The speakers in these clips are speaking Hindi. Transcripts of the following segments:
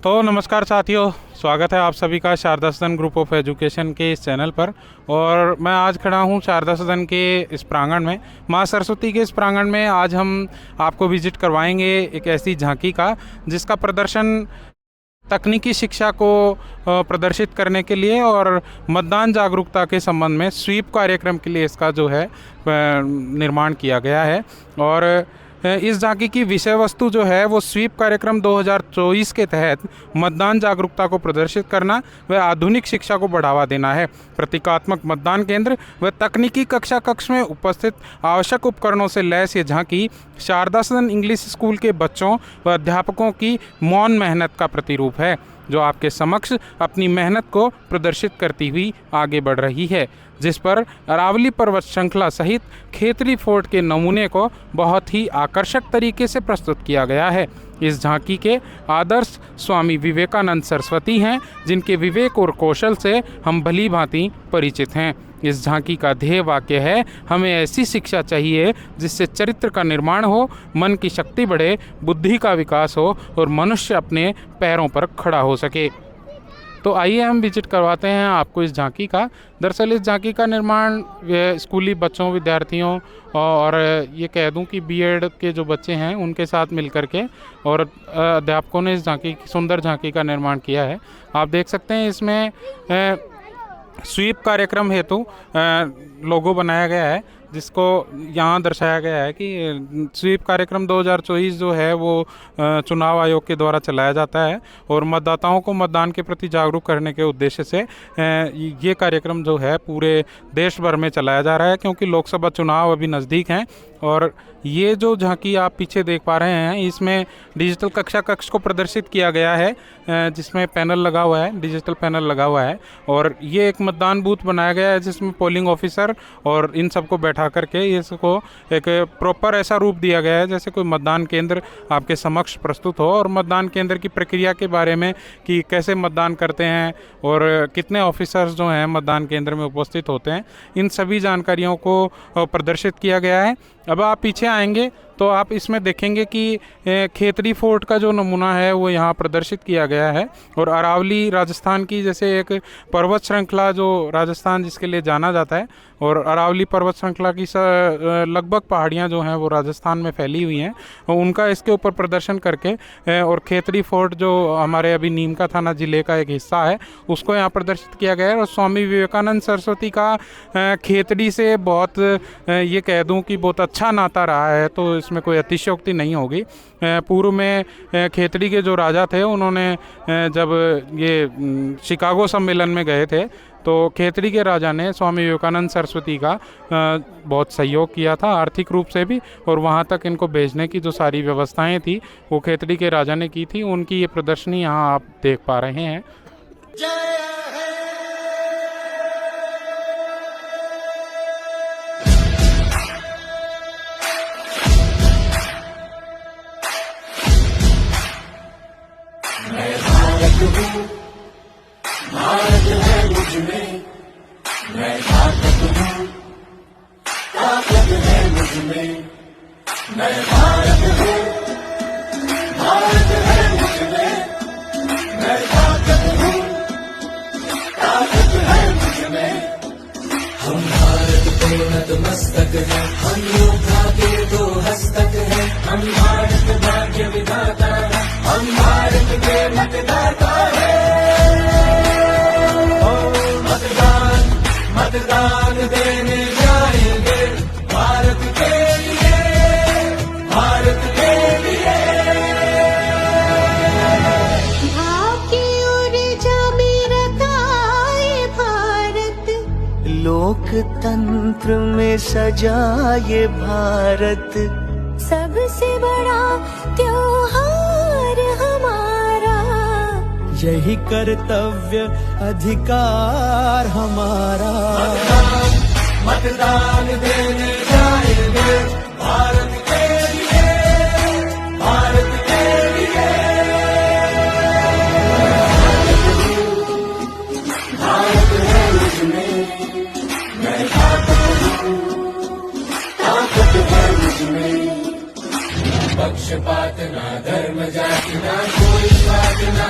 तो नमस्कार साथियों, स्वागत है आप सभी का शारदा सदन ग्रुप ऑफ एजुकेशन के इस चैनल पर। और मैं आज खड़ा हूं शारदा सदन के इस प्रांगण में, मां सरस्वती के इस प्रांगण में। आज हम आपको विजिट करवाएंगे एक ऐसी झांकी का जिसका प्रदर्शन तकनीकी शिक्षा को प्रदर्शित करने के लिए और मतदान जागरूकता के संबंध में स्वीप कार्यक्रम के लिए इसका जो है निर्माण किया गया है। और इस झांकी की विषय वस्तु जो है वो स्वीप कार्यक्रम 2024 के तहत मतदान जागरूकता को प्रदर्शित करना व आधुनिक शिक्षा को बढ़ावा देना है। प्रतीकात्मक मतदान केंद्र व तकनीकी कक्षा कक्ष में उपस्थित आवश्यक उपकरणों से लैस ये झांकी शारदा सदन इंग्लिश स्कूल के बच्चों व अध्यापकों की मौन मेहनत का प्रतिरूप है, जो आपके समक्ष अपनी मेहनत को प्रदर्शित करती हुई आगे बढ़ रही है, जिस पर अरावली पर्वत श्रृंखला सहित खेतड़ी फोर्ट के नमूने को बहुत ही आकर्षक तरीके से प्रस्तुत किया गया है। इस झांकी के आदर्श स्वामी विवेकानंद सरस्वती हैं, जिनके विवेक और कौशल से हम भली भांति परिचित हैं। इस झांकी का ध्येय वाक्य है, हमें ऐसी शिक्षा चाहिए जिससे चरित्र का निर्माण हो, मन की शक्ति बढ़े, बुद्धि का विकास हो और मनुष्य अपने पैरों पर खड़ा हो सके। तो आइए हम विजिट करवाते हैं आपको इस झांकी का। दरअसल इस झांकी का निर्माण स्कूली बच्चों, विद्यार्थियों और ये कह दूं कि बीएड के जो बच्चे हैं उनके साथ मिलकर के और अध्यापकों ने इस झांकी, सुंदर झांकी का निर्माण किया है। आप देख सकते हैं इसमें स्वीप कार्यक्रम हेतु लोगो बनाया गया है, जिसको यहाँ दर्शाया गया है कि स्वीप कार्यक्रम 2024 जो है वो चुनाव आयोग के द्वारा चलाया जाता है और मतदाताओं को मतदान के प्रति जागरूक करने के उद्देश्य से ये कार्यक्रम जो है पूरे देश भर में चलाया जा रहा है, क्योंकि लोकसभा चुनाव अभी नज़दीक हैं। और ये जो झांकी आप पीछे देख पा रहे हैं, इसमें डिजिटल कक्षा कक्ष को प्रदर्शित किया गया है, जिसमें पैनल लगा हुआ है, डिजिटल पैनल लगा हुआ है। और ये एक मतदान बूथ बनाया गया है जिसमें पोलिंग ऑफिसर और इन सबको बैठा करके इसको एक प्रॉपर ऐसा रूप दिया गया है जैसे कोई मतदान केंद्र आपके समक्ष प्रस्तुत हो, और मतदान केंद्र की प्रक्रिया के बारे में कि कैसे मतदान करते हैं और कितने ऑफिसर्स जो हैं मतदान केंद्र में उपस्थित होते हैं, इन सभी जानकारियों को प्रदर्शित किया गया है। अब आप पीछे आएंगे तो आप इसमें देखेंगे कि खेतड़ी फोर्ट का जो नमूना है वो यहाँ प्रदर्शित किया गया है। और अरावली राजस्थान की जैसे एक पर्वत श्रृंखला जो राजस्थान जिसके लिए जाना जाता है, और अरावली पर्वत श्रृंखला की लगभग पहाड़ियाँ जो हैं वो राजस्थान में फैली हुई हैं, उनका इसके ऊपर प्रदर्शन करके और खेतड़ी फोर्ट जो हमारे अभी नीमका थाना ज़िले का एक हिस्सा है उसको यहाँ प्रदर्शित किया गया है। और स्वामी विवेकानंद सरस्वती का खेतड़ी से बहुत ये कह दूँ कि बहुत अच्छा नाता रहा है, तो इसमें कोई अतिशयोक्ति नहीं होगी। पूर्व में खेतड़ी के जो राजा थे उन्होंने जब ये शिकागो सम्मेलन में गए थे तो खेतड़ी के राजा ने स्वामी विवेकानंद सरस्वती का बहुत सहयोग किया था, आर्थिक रूप से भी, और वहाँ तक इनको भेजने की जो सारी व्यवस्थाएं थी वो खेतड़ी के राजा ने की थी। उनकी ये प्रदर्शनी यहाँ आप देख पा रहे हैं। भारत है मुझमें, मैं ताकत हूँ, ताकत है मुझमें, मैं भारत हूँ, भारत है मुझमें, मैं ताकत हूँ, ताकत है मुझमें। हम भारत के नतमस्तक हैं, हम योद्धा के दो हस्तक हैं, हम भारत भाग्य विधाता है, हम भारत के मतदाता है। मतदान देने जाएंगे भारत के लिए, भारत के लिए। भाव की ऊर्जा में रताए भारत, लोकतंत्र में सजाए भारत, सबसे बड़ा त्योहार हमारा, यही कर्तव्य अधिकार हमारा। मतदान देने जाएंगे भारत के लिए, भारत के लिए। भारत है मुझमें, मैं ताकत हूँ, ताकत है मुझमें। पक्षपात ना धर्म जाति ना कोई बात ना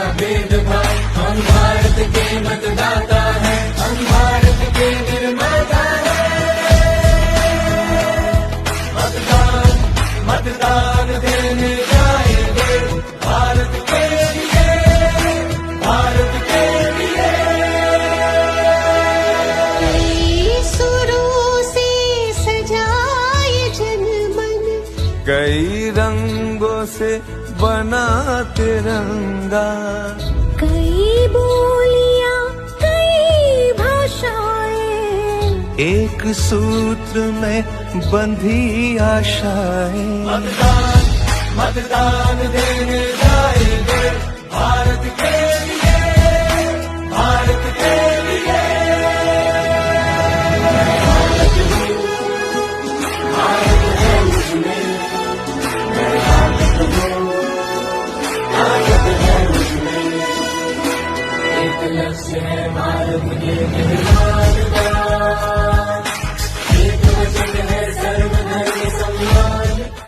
बना तिरंगा। कई बोलियां कई भाषाएं, एक सूत्र में बंधी आशाएं। मतदान मतदान देने जाएंगे भारत के लिए, भारत के लिए। भारत है मुझमें, मैं भारत हूँ, भारत है मुझमें। एक लक्ष्य है भारत के निर्माण